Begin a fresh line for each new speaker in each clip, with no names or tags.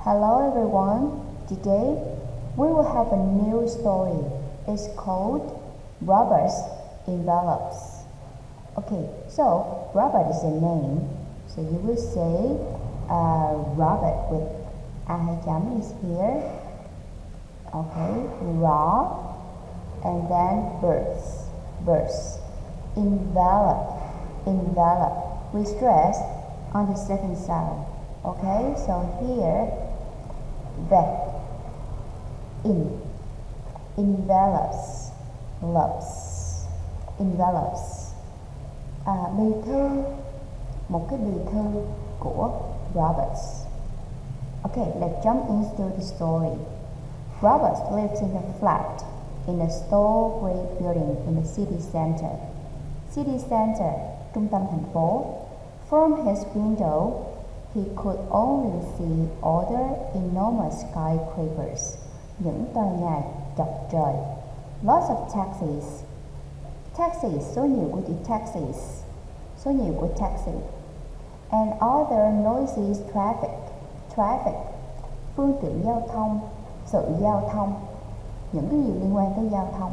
Hello everyone. Today we will have a new story. It's called Robert's Envelopes. Okay, so Robert is a name. So you will say Robert with a chấm is here. Okay, raw and then birds. Envelope. We stress on the second sound. Okay, so here envelopes. Bì thư, một cái bì thư của Roberts. Okay, let's jump into the story. Robert lives in a flat in a store-grade building in the city center. City center, trung tâm thành phố. From his window, he could only see other enormous skyscrapers, những tòa nhà chọc trời. Lots of taxis. Taxis, số nhiều của chữ taxis, số nhiều của taxi. And other noisy traffic, phương tiện giao thông, sự giao thông, những cái gì liên quan tới giao thông.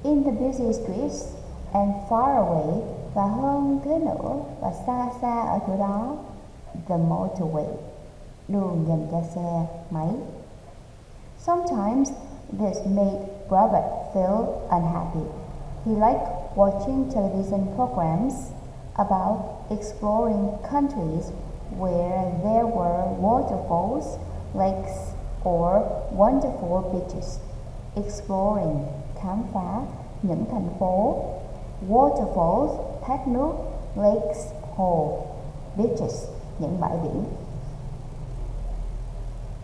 In the busy streets and far away, và hơn thế nữa, và xa ở chỗ đó, the motorway, đường dành cho xe máy. Sometimes this made Robert feel unhappy. He liked watching television programs about exploring countries where there were waterfalls, lakes, or wonderful beaches. Exploring, khám phá những thành phố, waterfalls, thác nước, lakes, hồ, beaches, những bãi biển.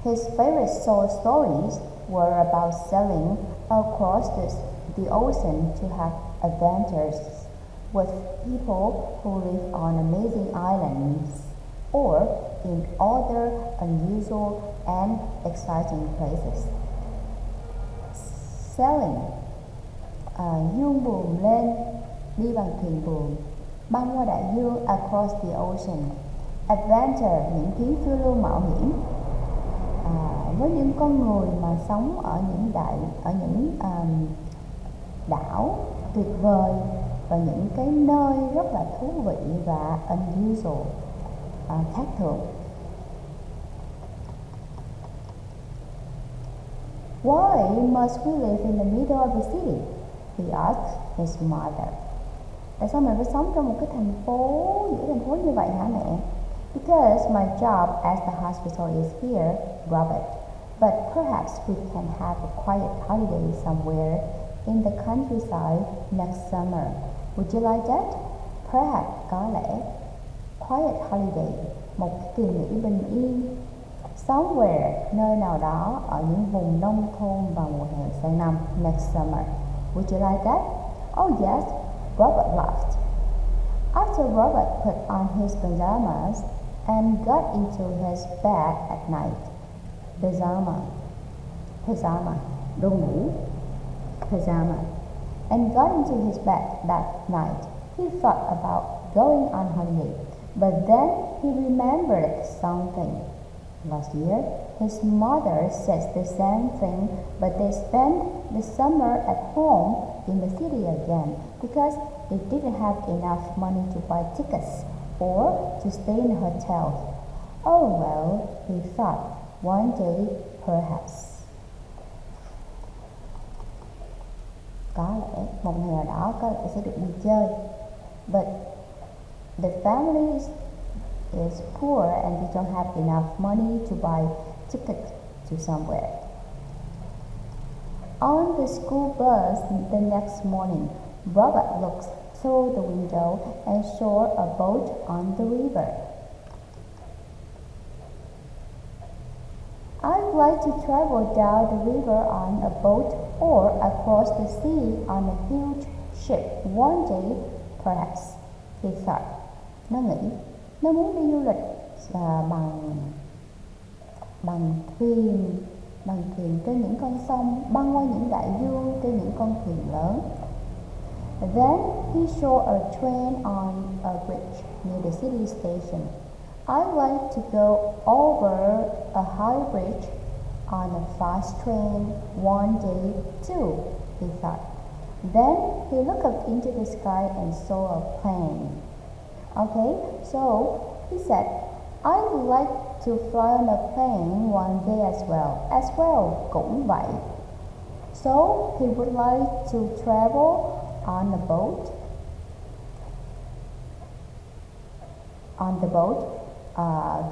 His favorite short stories were about sailing across the ocean to have adventures with people who live on amazing islands or in other unusual and exciting places. Sailing, dương buồm lên, đi bằng thuyền buồm, băng qua đại dương across the ocean. Adventure, những chuyến phiêu lưu mạo hiểm, với những con người mà sống ở những đảo tuyệt vời và những cái nơi rất là thú vị và unusual, khác thường. Why must we live in the middle of the city? He asked his mother. Tại sao mình phải sống trong một cái thành phố, giữa thành phố như vậy hả mẹ? Because my job at the hospital is here, Robert. But perhaps we can have a quiet holiday somewhere in the countryside next summer. Would you like that? Perhaps, có lẽ. Quiet holiday, một kỳ nghỉ bình yên. Somewhere, nơi nào đó ở những vùng nông thôn vào mùa hè sang năm, next summer. Would you like that? Oh yes, Robert laughed. After Robert put on his pajamas and got into his bed at night, pajama, đồ ngủ, pajama, and got into his bed that night, he thought about going on holiday, but then he remembered something. Last year, his mother says the same thing, but they spent the summer at home in the city again because they didn't have enough money to buy tickets or to stay in hotels. Oh well, he thought, one day perhaps. Có lẽ một ngày nào đó có lẽ sẽ được đi chơi. But the family is poor and they don't have enough money to buy tickets to somewhere. On the school bus the next morning, Robert looked through the window and saw a boat on the river. I'd like to travel down the river on a boat or across the sea on a huge ship one day, perhaps, he thought. Nó nghĩ, nó muốn đi du lịch bằng thuyền trên những con sông, băng qua những đại dương trên những con thuyền lớn. Then he saw a train on a bridge near the city station. I'd like to go over a high bridge on a fast train one day too, he thought. Then he looked up into the sky and saw a plane. Okay, so he said, I'd like to fly on a plane one day as well. Cũng vậy. So he would like to travel on a boat.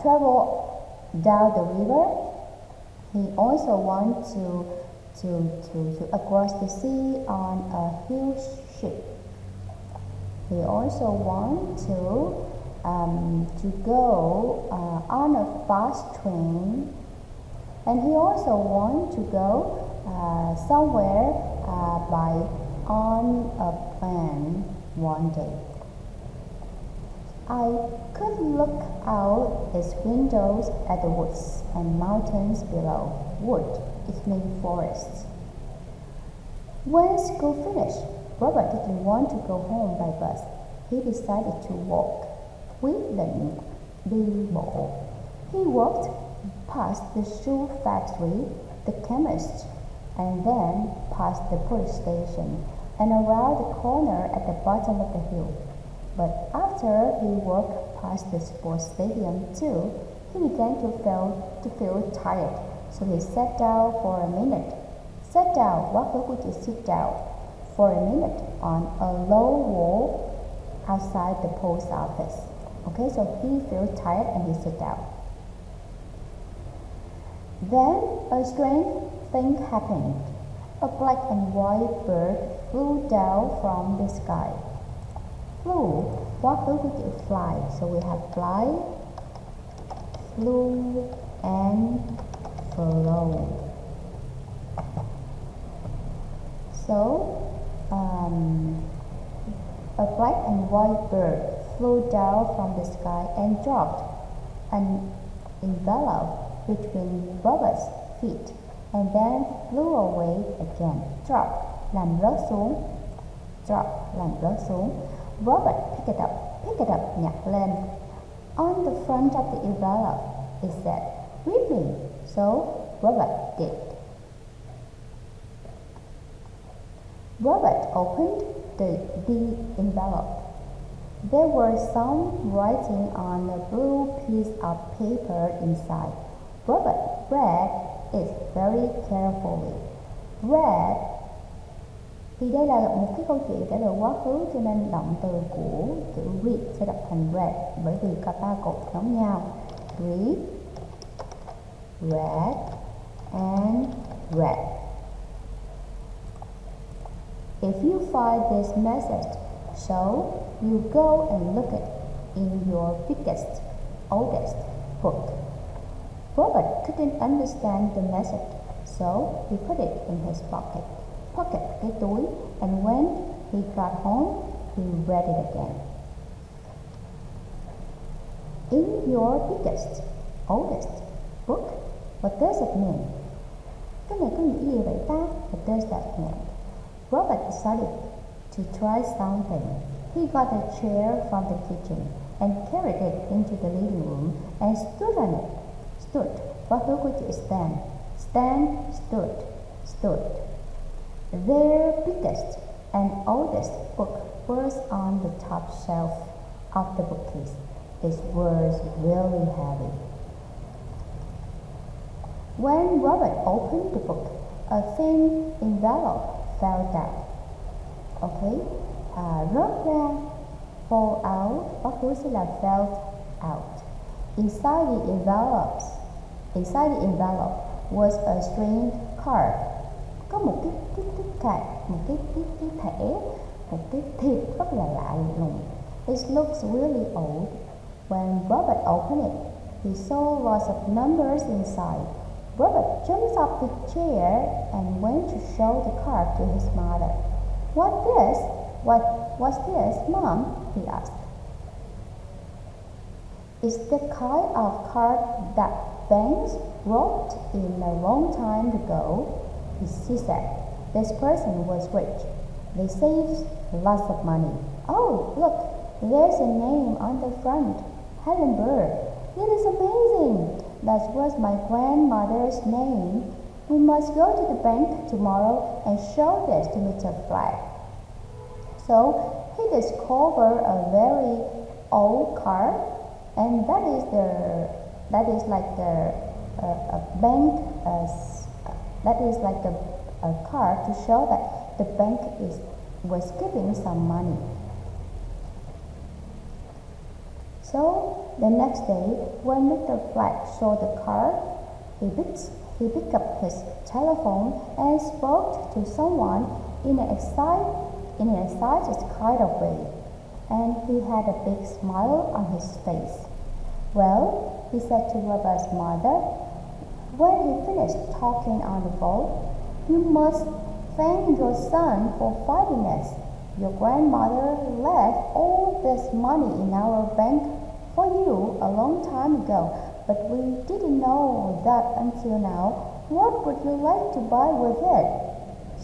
Travel down the river. He also wants to across the sea on a huge ship. He also wants to go on a fast train, and he also wants to go somewhere on a plane one day. I could look out its windows at the woods and mountains below. Wood, it means forests. When school finished, Robert didn't want to go home by bus. He decided to walk. Quyết định đi bộ. He walked past the shoe factory, the chemist, and then past the police station and around the corner at the bottom of the hill. But after he walked past the sports stadium too, he began to feel tired. So he sat down for a minute. Sat down, quá khứ của chữ sit down, for a minute on a low wall outside the post office. Okay, so he felt tired and he sat down. Then a strange thing happened. A black and white bird flew down from the sky. Flew, quá khứ của chữ fly. So we have fly, flew, and flow. So, a black and white bird flew down from the sky and dropped an envelope between Robert's feet, and then flew away again. Drop, làm rớt xuống. Drop, làm rớt xuống. Robert picked it up, nhặt lên. On the front of the envelope, it said, read me. So, Robert did. Robert opened the envelope. There was some writing on a blue piece of paper inside. Robert read it very carefully. Read thì đây là một cái câu chuyện trả lời quá khứ, cho nên động từ của chữ read sẽ đọc thành read bởi vì có ba cột giống nhau. Read, read, and read. If you find this message, so you go and look it in your biggest, oldest book. Robert couldn't understand the message, so he put it in his pocket. Pocket, cái túi, and when he got home, he read it again. In your biggest, oldest book? What does it mean? Cái này có nghĩa gì vậy ta? What does that mean? Robert decided to try something. He got a chair from the kitchen and carried it into the living room and stood on it. Stood, quá khứ của chữ stand. Stand, stood. Their biggest and oldest book was on the top shelf of the bookcase. It was really heavy. When Robert opened the book, a thin envelope fell down. Okay, rớt ra, fall out, quá khứ sẽ là fell out. Inside the envelope was a strange card. Có một cái card, một cái thẻ, một cái thiệp rất là lạ lùng. It looks really old. When Robert opened it, he saw lots of numbers inside. Robert jumped off the chair and went to show the card to his mother. What's this, Mom? He asked. It's the kind of card that banks wrote in a long time ago, she said. This person was rich. They saved lots of money. Oh, look, there's a name on the front. Helen Bird. "It is amazing! That was my grandmother's name. We must go to the bank tomorrow and show this to Mr. Flag." So he discovered a very old card, and that is like a bank. That is like a card to show that the bank was giving some money. So the next day, when Mr. Flag saw the card, he picked up his telephone and spoke to someone in an excited kind of way, and he had a big smile on his face. "Well," he said to Robert's mother, when he finished talking on the phone, "you must thank your son for finding us. Your grandmother left all this money in our bank for you a long time ago, but we didn't know that until now. What would you like to buy with it?"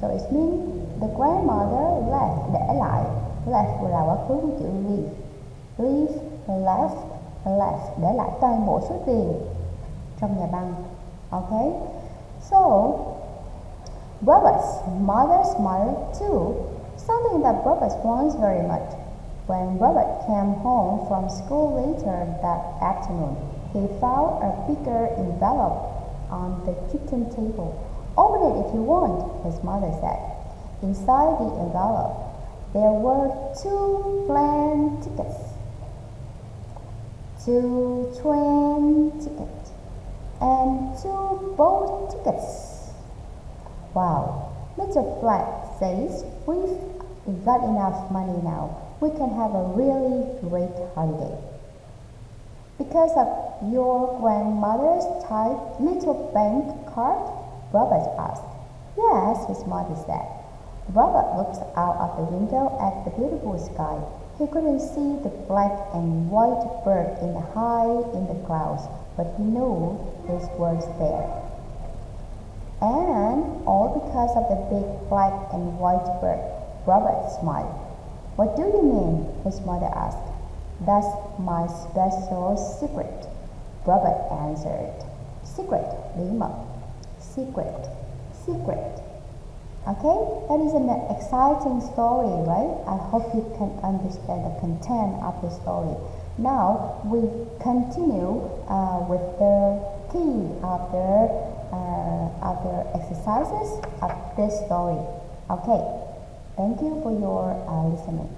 So it means the grandmother left, để lại. Left là quá khứ của chữ leave. Leave, left, để lại toàn bộ số tiền trong nhà băng. Okay? So, Robert's mother smiled too, something that Robert wants very much. When Robert came home from school later that afternoon, he found a bigger envelope on the kitchen table. "Open it if you want," his mother said. Inside the envelope, there were 2 plane tickets, 2 train tickets, and 2 boat tickets. "Wow," Mr. Flag says, "we've got enough money now. We can have a really great holiday." "Because of your grandmother's tight little bank card?" Robert asked. "Yes," his mother said. Robert looked out of the window at the beautiful sky. He couldn't see the black and white bird high in the clouds, but he knew it was there. "And all because of the big black and white bird." Robert smiled. "What do you mean?" his mother asked. "That's my special secret," Robert answered. "Secret," bí mật. Secret. Okay, that is an exciting story, right? I hope you can understand the content of the story. Now we continue with the key of the exercises of this story. Okay, thank you for your listening.